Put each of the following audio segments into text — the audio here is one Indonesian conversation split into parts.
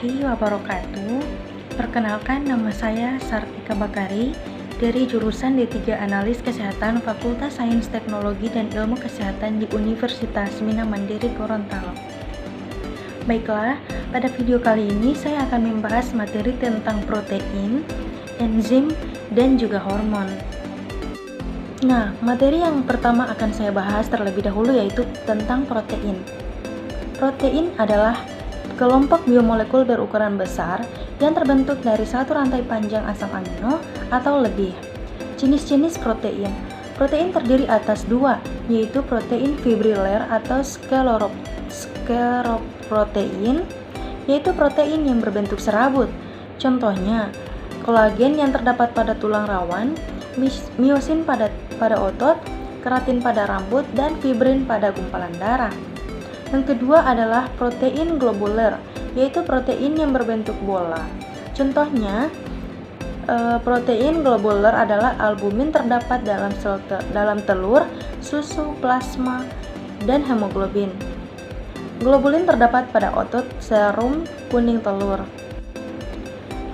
warahmatullahi wabarakatuh. Perkenalkan, nama saya Sartika Bakari dari jurusan D3 Analis Kesehatan Fakultas Sains Teknologi dan Ilmu Kesehatan di Universitas Mina Mandiri Gorontalo. Baiklah, pada video kali ini saya akan membahas materi tentang protein, enzim, dan juga hormon. Nah, materi yang pertama akan saya bahas terlebih dahulu yaitu tentang protein. Protein adalah kelompok biomolekul berukuran besar yang terbentuk dari satu rantai panjang asam amino atau lebih. Jenis-jenis protein. Protein terdiri atas dua, yaitu protein fibrillar atau skleroprotein, yaitu protein yang berbentuk serabut. Contohnya, kolagen yang terdapat pada tulang rawan, miosin pada otot, keratin pada rambut, dan fibrin pada gumpalan darah. Yang kedua adalah protein globuler, yaitu protein yang berbentuk bola. Contohnya, protein globuler adalah albumin terdapat dalam telur, susu, plasma, dan hemoglobin. Globulin terdapat pada otot, serum, kuning telur.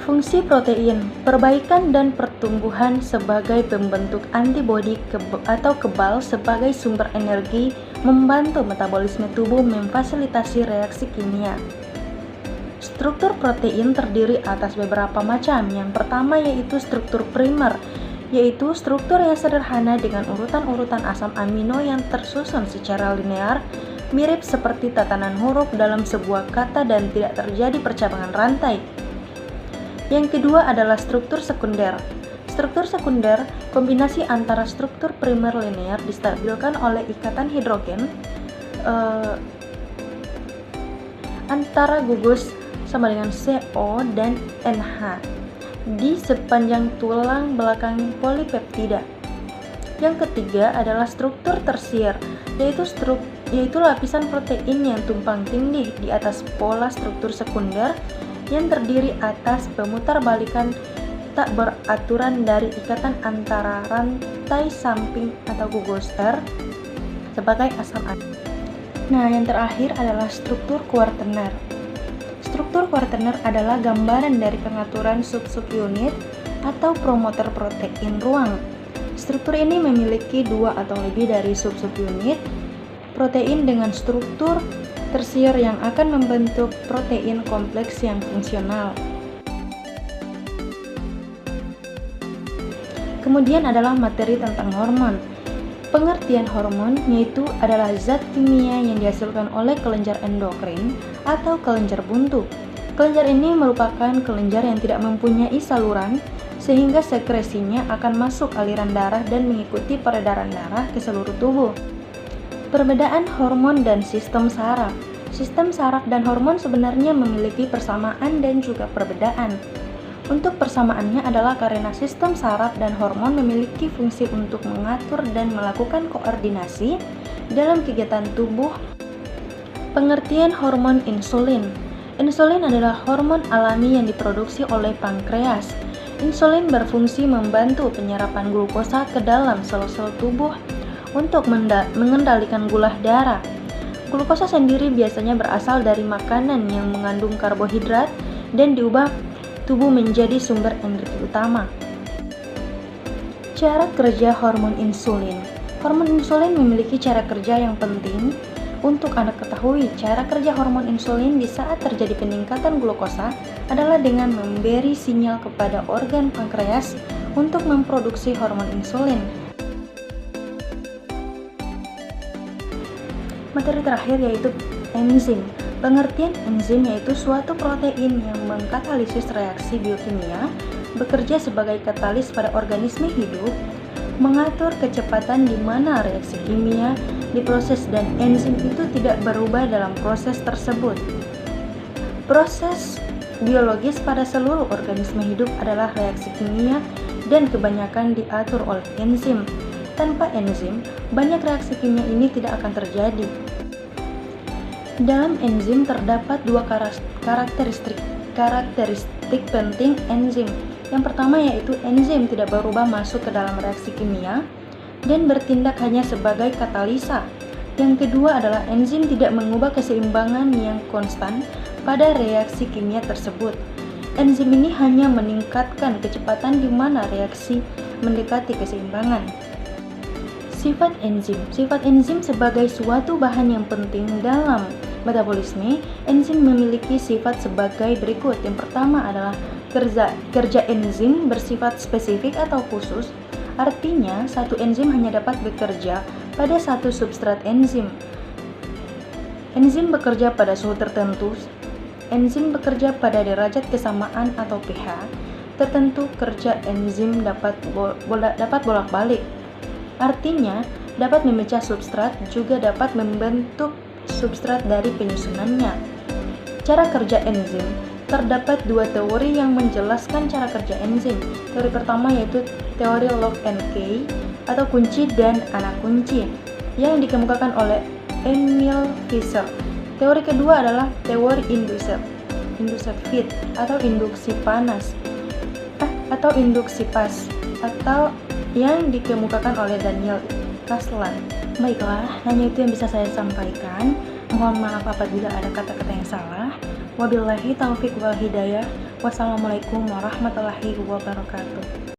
Fungsi protein, perbaikan dan pertumbuhan sebagai pembentuk antibodi atau kebal sebagai sumber energi, membantu metabolisme tubuh, memfasilitasi reaksi kimia. Struktur protein terdiri atas beberapa macam. Yang pertama yaitu struktur primer, yaitu struktur yang sederhana dengan urutan-urutan asam amino yang tersusun secara linear, mirip seperti tatanan huruf dalam sebuah kata dan tidak terjadi percabangan rantai. Yang kedua adalah struktur sekunder. Struktur sekunder, kombinasi antara struktur primer linear distabilkan oleh ikatan hidrogen antara gugus sama dengan CO dan NH di sepanjang tulang belakang polipeptida. Yang ketiga adalah struktur tersier, yaitu lapisan protein yang tumpang tindih di atas pola struktur sekunder yang terdiri atas pemutarbalikan tak beraturan dari ikatan antara rantai samping atau gugus R sebagai asam amino. Nah, yang terakhir adalah struktur kuartener. Struktur kuartener adalah gambaran dari pengaturan sub-subunit atau promoter protein ruang. Struktur ini memiliki dua atau lebih dari sub-subunit protein dengan struktur tersier yang akan membentuk protein kompleks yang fungsional. Kemudian adalah materi tentang hormon. Pengertian hormon yaitu adalah zat kimia yang dihasilkan oleh kelenjar endokrin atau kelenjar buntu. Kelenjar ini merupakan kelenjar yang tidak mempunyai saluran sehingga sekresinya akan masuk aliran darah dan mengikuti peredaran darah ke seluruh tubuh. Perbedaan hormon dan sistem saraf. Sistem saraf dan hormon sebenarnya memiliki persamaan dan juga perbedaan. Untuk persamaannya adalah karena sistem saraf dan hormon memiliki fungsi untuk mengatur dan melakukan koordinasi dalam kegiatan tubuh. Pengertian hormon insulin. Insulin adalah hormon alami yang diproduksi oleh pankreas. Insulin berfungsi membantu penyerapan glukosa ke dalam sel-sel tubuh untuk mengendalikan gula darah. Glukosa sendiri biasanya berasal dari makanan yang mengandung karbohidrat dan diubah tubuh menjadi sumber energi utama. Cara kerja hormon insulin. Hormon insulin memiliki cara kerja yang penting untuk Anda ketahui. Cara kerja hormon insulin di saat terjadi peningkatan glukosa adalah dengan memberi sinyal kepada organ pankreas untuk memproduksi hormon insulin. Materi terakhir yaitu enzim. Pengertian enzim yaitu suatu protein yang mengkatalisis reaksi biokimia, bekerja sebagai katalis pada organisme hidup, mengatur kecepatan di mana reaksi kimia diproses dan enzim itu tidak berubah dalam proses tersebut. Proses biologis pada seluruh organisme hidup adalah reaksi kimia dan kebanyakan diatur oleh enzim. Tanpa enzim, banyak reaksi kimia ini tidak akan terjadi. Dalam enzim terdapat dua karakteristik penting enzim. Yang pertama yaitu enzim tidak berubah masuk ke dalam reaksi kimia dan bertindak hanya sebagai katalisa. Yang kedua adalah enzim tidak mengubah keseimbangan yang konstan pada reaksi kimia tersebut. Enzim ini hanya meningkatkan kecepatan di mana reaksi mendekati keseimbangan. Sifat enzim sebagai suatu bahan yang penting dalam metabolisme. Enzim memiliki sifat sebagai berikut. Yang pertama adalah kerja enzim bersifat spesifik atau khusus. Artinya, satu enzim hanya dapat bekerja pada satu substrat enzim. Enzim bekerja pada suhu tertentu. Enzim bekerja pada derajat kesamaan atau pH tertentu. Kerja enzim dapat bolak-balik. Artinya, dapat memecah substrat, juga dapat membentuk substrat dari penyusunannya. Cara kerja enzim. Terdapat dua teori yang menjelaskan cara kerja enzim. Teori pertama yaitu teori lock and key atau kunci dan anak kunci yang dikemukakan oleh Emil Fischer. Teori kedua adalah teori induced feed atau induksi panas atau induksi pas atau yang dikemukakan oleh Daniel Kaslan. Baiklah, hanya itu yang bisa saya sampaikan. Mohon maaf apabila ada kata-kata yang salah. Wabillahi taufiq wal hidayah. Wassalamualaikum warahmatullahi wabarakatuh.